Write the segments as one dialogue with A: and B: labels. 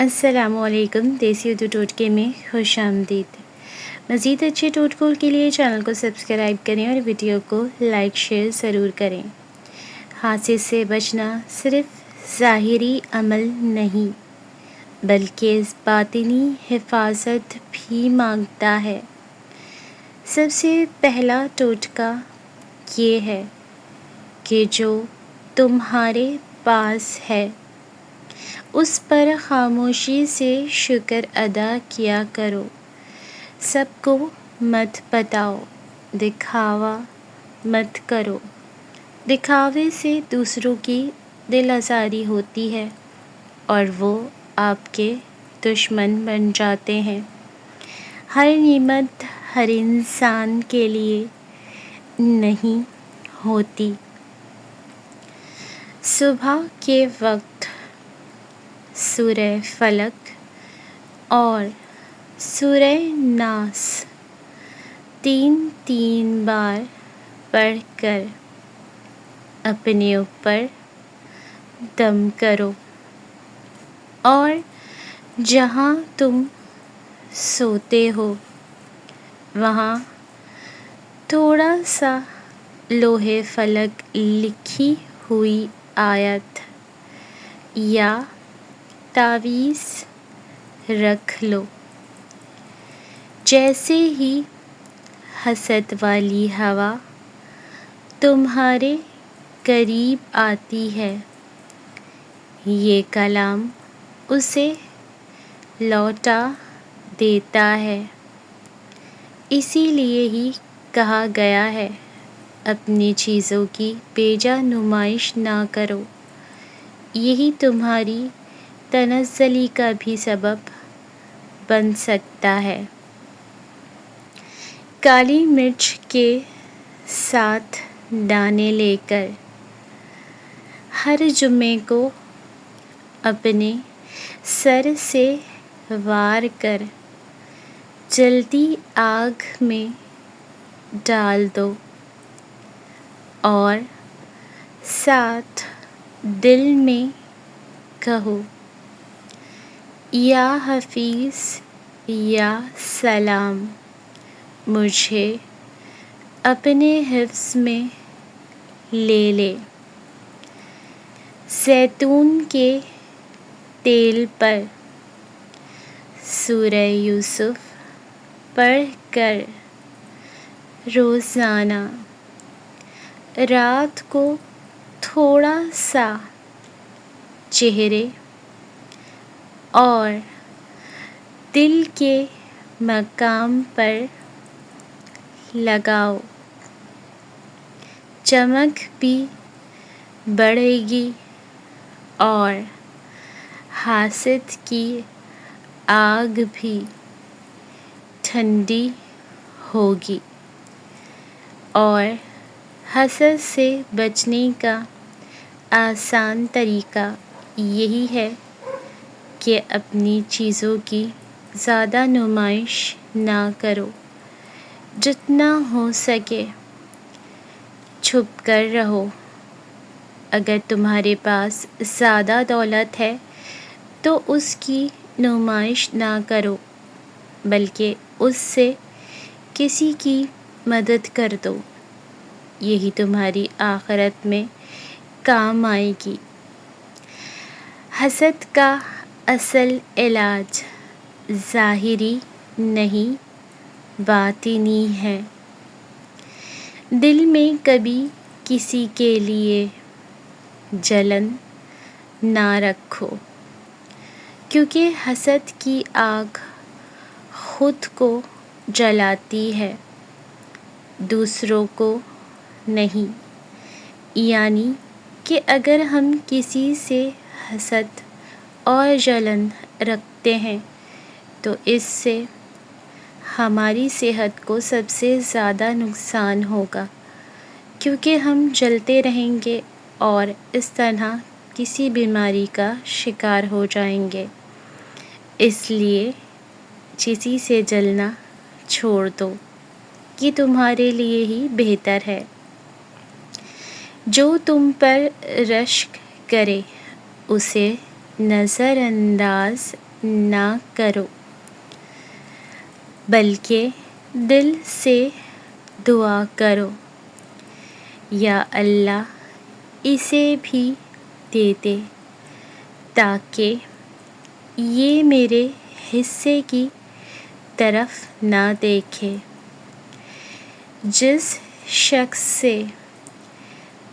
A: السلام علیکم، دیسی اردو ٹوٹکے میں خوش آمدید۔ مزید اچھے ٹوٹکوں کے لیے چینل کو سبسکرائب کریں اور ویڈیو کو لائک شیئر ضرور کریں۔ حادثے سے بچنا صرف ظاہری عمل نہیں بلکہ باطنی حفاظت بھی مانگتا ہے۔ سب سے پہلا ٹوٹکا یہ ہے کہ جو تمہارے پاس ہے اس پر خاموشی سے شکر ادا کیا کرو۔ سب کو مت بتاؤ، دکھاوا مت کرو۔ دکھاوے سے دوسروں کی دل آزاری ہوتی ہے اور وہ آپ کے دشمن بن جاتے ہیں۔ ہر نعمت ہر انسان کے لیے نہیں ہوتی۔ صبح کے وقت سورہ فلق اور سورہ ناس 3 بار پڑھ کر اپنے اوپر دم کرو اور جہاں تم سوتے ہو وہاں تھوڑا سا لوح فلک لکھی ہوئی آیت یا تعویذ رکھ لو۔ جیسے ہی حسد والی ہوا تمہارے قریب آتی ہے یہ کلام اسے لوٹا دیتا ہے۔ اسی لیے ہی کہا گیا ہے اپنی چیزوں کی بیجا نمائش نہ کرو، یہی تمہاری تنزلی کا بھی سبب بن سکتا ہے۔ کالی مرچ کے 7 دانے لے کر ہر جمعے کو اپنے سر سے وار کر جلتی آگ میں ڈال دو اور ساتھ دل میں کہو یا حفیظ یا سلام، مجھے اپنے حفظ میں لے لے۔ زیتون کے تیل پر سورہ یوسف پڑھ کر روزانہ رات کو تھوڑا سا چہرے اور دل کے مقام پر لگاؤ، چمک بھی بڑھے گی اور حاسد کی آگ بھی ٹھنڈی ہوگی۔ اور حسد سے بچنے کا آسان طریقہ یہی ہے کہ اپنی چیزوں کی زیادہ نمائش نہ کرو، جتنا ہو سکے چھپ کر رہو۔ اگر تمہارے پاس زیادہ دولت ہے تو اس کی نمائش نہ کرو بلکہ اس سے کسی کی مدد کر دو، یہی تمہاری آخرت میں کام آئے گی۔ حسد کا اصل علاج ظاہری نہیں باطنی ہے۔ دل میں کبھی کسی کے لیے جلن نہ رکھو، کیونکہ حسد کی آگ خود کو جلاتی ہے، دوسروں کو نہیں۔ یعنی کہ اگر ہم کسی سے حسد اور جلن رکھتے ہیں تو اس سے ہماری صحت کو سب سے زیادہ نقصان ہوگا، کیونکہ ہم جلتے رہیں گے اور اس طرح کسی بیماری کا شکار ہو جائیں گے۔ اس لیے کسی سے جلنا چھوڑ دو، یہ تمہارے لیے ہی بہتر ہے۔ جو تم پر رشک کرے اسے نظر انداز نہ کرو، بلکہ دل سے دعا کرو، یا اللہ اسے بھی دے دے تاکہ یہ میرے حصے کی طرف نہ دیکھے۔ جس شخص سے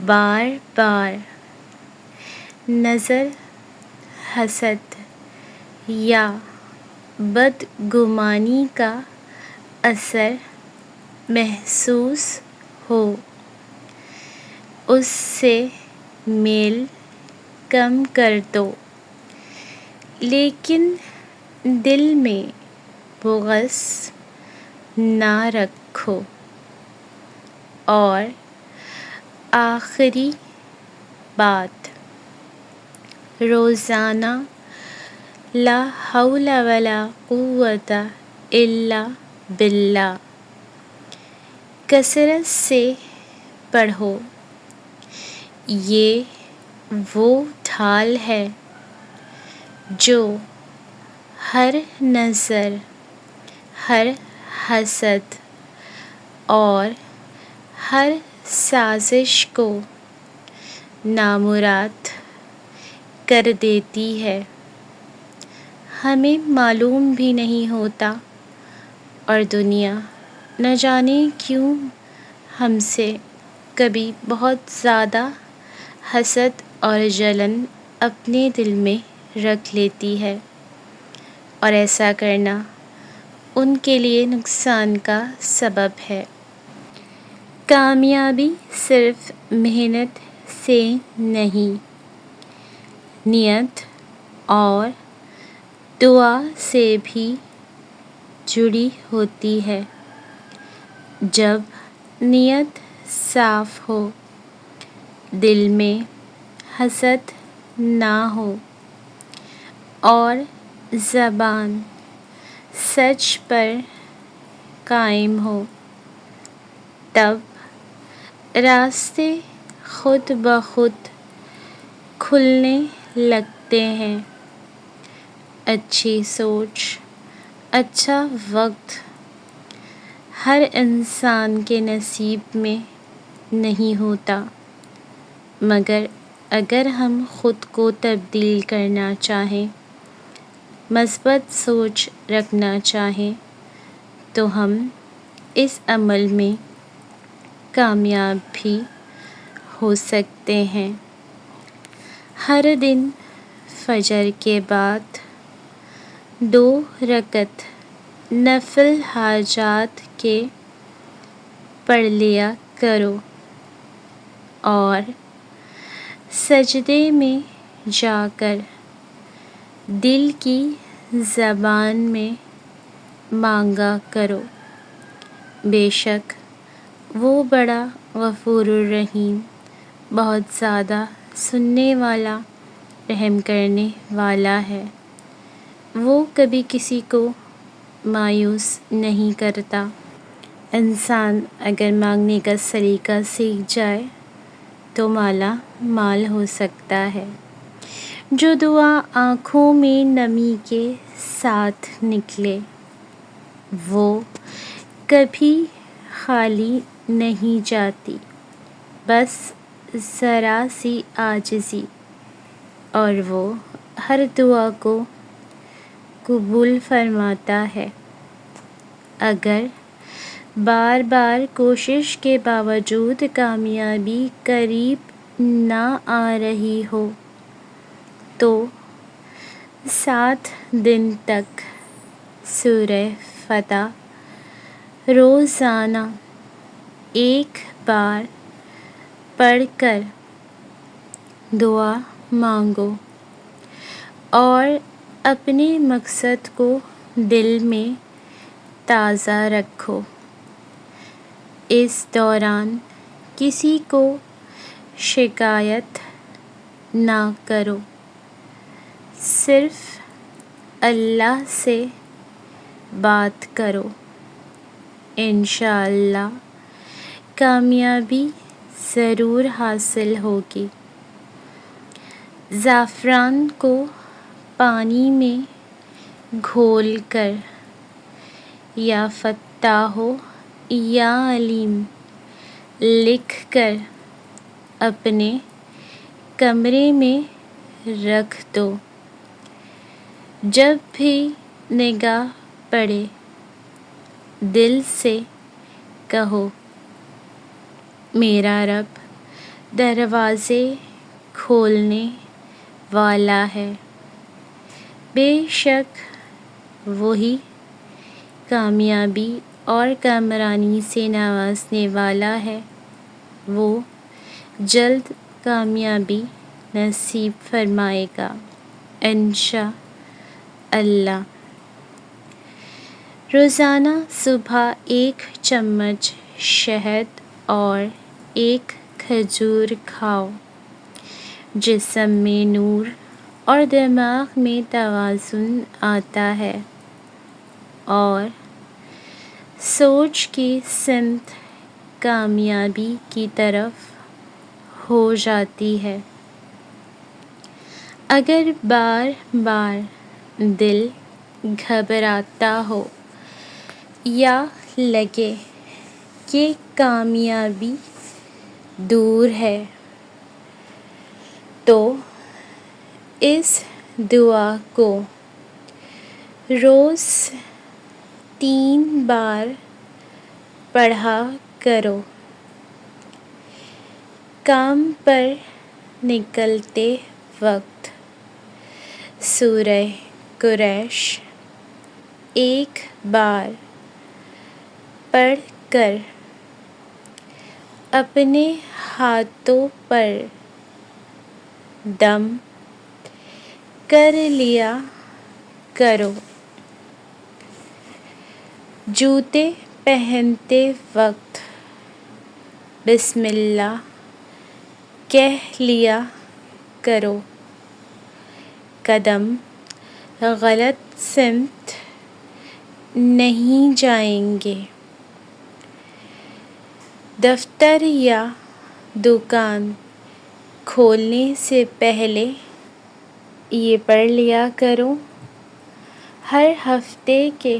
A: بار بار نظر، حسد یا بدگمانی کا اثر محسوس ہو، اس سے میل کم کر دو، لیکن دل میں بغض نہ رکھو۔ اور آخری بات، روزانہ لا حول ولا قوت الا باللہ کثرت سے پڑھو۔ یہ وہ ڈھال ہے جو ہر نظر، ہر حسد اور ہر سازش کو نامراد کر دیتی ہے۔ ہمیں معلوم بھی نہیں ہوتا، اور دنیا نہ جانے کیوں ہم سے کبھی بہت زیادہ حسد اور جلن اپنے دل میں رکھ لیتی ہے، اور ایسا کرنا ان کے لیے نقصان کا سبب ہے۔ کامیابی صرف محنت سے نہیں، نیت اور دعا سے بھی جڑی ہوتی ہے۔ جب نیت صاف ہو، دل میں حسد نہ ہو اور زبان سچ پر قائم ہو، تب راستے خود بخود کھلنے لگتے ہیں۔ اچھی سوچ، اچھا وقت ہر انسان کے نصیب میں نہیں ہوتا، مگر اگر ہم خود کو تبدیل کرنا چاہیں، مثبت سوچ رکھنا چاہیں، تو ہم اس عمل میں کامیاب بھی ہو سکتے ہیں۔ ہر دن فجر کے بعد 2 رکعت نفل حاجات کے پڑھ لیا کرو، اور سجدے میں جا کر دل کی زبان میں مانگا کرو، بے شک وہ بڑا غفور الرحیم، بہت زیادہ سننے والا، رحم کرنے والا ہے۔ وہ کبھی کسی کو مایوس نہیں کرتا۔ انسان اگر مانگنے کا سلیقہ سیکھ جائے تو مالا مال ہو سکتا ہے۔ جو دعا آنکھوں میں نمی کے ساتھ نکلے، وہ کبھی خالی نہیں جاتی، بس ذرا سی عاجزی، اور وہ ہر دعا کو قبول فرماتا ہے۔ اگر بار بار کوشش کے باوجود کامیابی قریب نہ آ رہی ہو، تو 7 دن تک سورہ فتح روزانہ 1 بار پڑھ کر دعا مانگو، اور اپنے مقصد کو دل میں تازہ رکھو۔ اس دوران کسی کو شکایت نہ کرو، صرف اللہ سے بات کرو، انشاءاللہ کامیابی ضرور حاصل ہوگی۔ زعفران کو پانی میں گھول کر، یا فتاح یا علیم لکھ کر اپنے کمرے میں رکھ دو۔ جب بھی نگاہ پڑے دل سے کہو، میرا رب دروازے کھولنے والا ہے۔ بے شک وہی کامیابی اور کامرانی سے نوازنے والا ہے، وہ جلد کامیابی نصیب فرمائے گا انشاء اللہ۔ روزانہ صبح 1 چمچ شہد اور 1 کھجور کھاؤ۔ جسم میں نور اور دماغ میں توازن آتا ہے اور سوچ کی سمت کامیابی کی طرف ہو جاتی ہے۔ اگر بار بار دل گھبراتا ہو یا لگے کہ کامیابی دور ہے تو اس دعا کو روز 3 بار پڑھا کرو۔ کام پر نکلتے وقت سورہ قریش 1 بار پڑھ کر اپنے ہاتھوں پر دم کر لیا کرو۔ جوتے پہنتے وقت بسم اللہ کہہ لیا کرو۔ قدم غلط سمت نہیں جائیں گے۔ دفتر یا دکان کھولنے سے پہلے یہ پڑھ لیا کرو۔ ہر ہفتے کے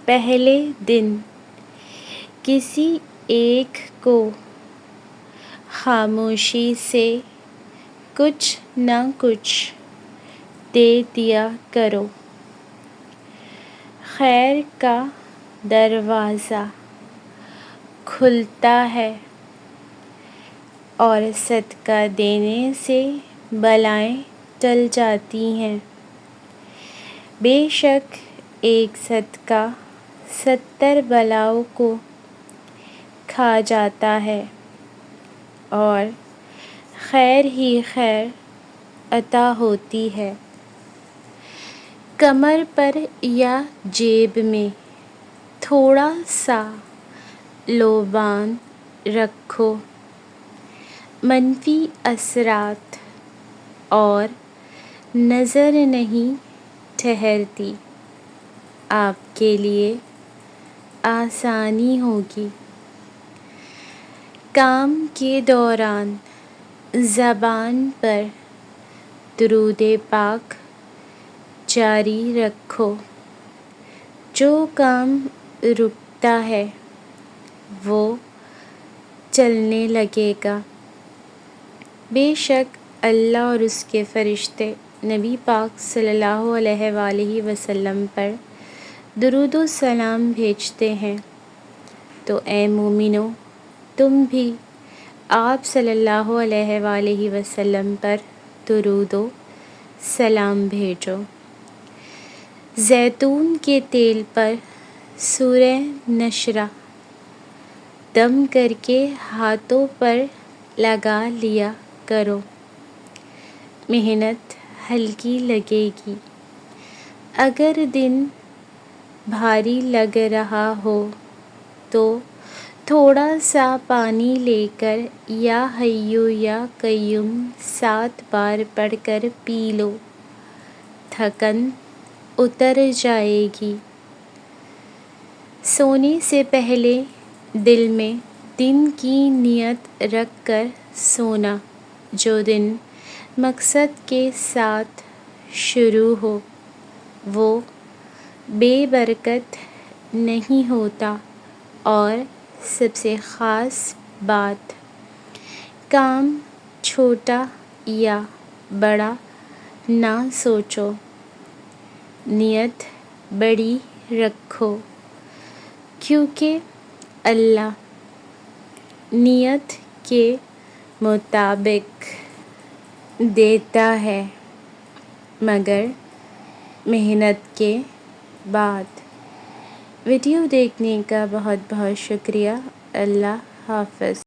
A: پہلے دن کسی ایک کو خاموشی سے کچھ نہ کچھ دے دیا کرو۔ خیر کا دروازہ کھلتا ہے اور صدقہ دینے سے بلائیں ٹل جاتی ہیں۔ بے شک ایک صدقہ 70 بلاؤں کو کھا جاتا ہے اور خیر ہی خیر عطا ہوتی ہے۔ کمر پر یا جیب میں تھوڑا سا لوبان رکھو۔ منفی اثرات اور نظر نہیں ٹھہرتی، آپ کے لیے آسانی ہوگی۔ کام کے دوران زبان پر درود پاک جاری رکھو۔ جو کام رکتا ہے وہ چلنے لگے گا۔ بے شک اللہ اور اس کے فرشتے نبی پاک صلی اللہ علیہ وآلہ وسلم پر درود و سلام بھیجتے ہیں، تو اے مومنو تم بھی آپ صلی اللہ علیہ وآلہ وسلم پر درود و سلام بھیجو۔ زیتون کے تیل پر سورہ نشرہ دم کر کے ہاتھوں پر لگا لیا کرو، محنت ہلکی لگے گی۔ اگر دن بھاری لگ رہا ہو تو تھوڑا سا پانی لے کر یا حی یا قیوم 7 بار پڑھ کر پی لو، تھکن اتر جائے گی۔ سونے سے پہلے دل میں دن کی نیت رکھ کر سونا، جو دن مقصد کے ساتھ شروع ہو۔ وہ بے برکت نہیں ہوتا۔ اور سب سے خاص بات، کام چھوٹا یا بڑا نہ سوچو، نیت بڑی رکھو، کیونکہ اللہ نیت کے مطابق دیتا ہے، مگر محنت کے بعد۔ ویڈیو دیکھنے کا بہت بہت شکریہ۔ اللہ حافظ۔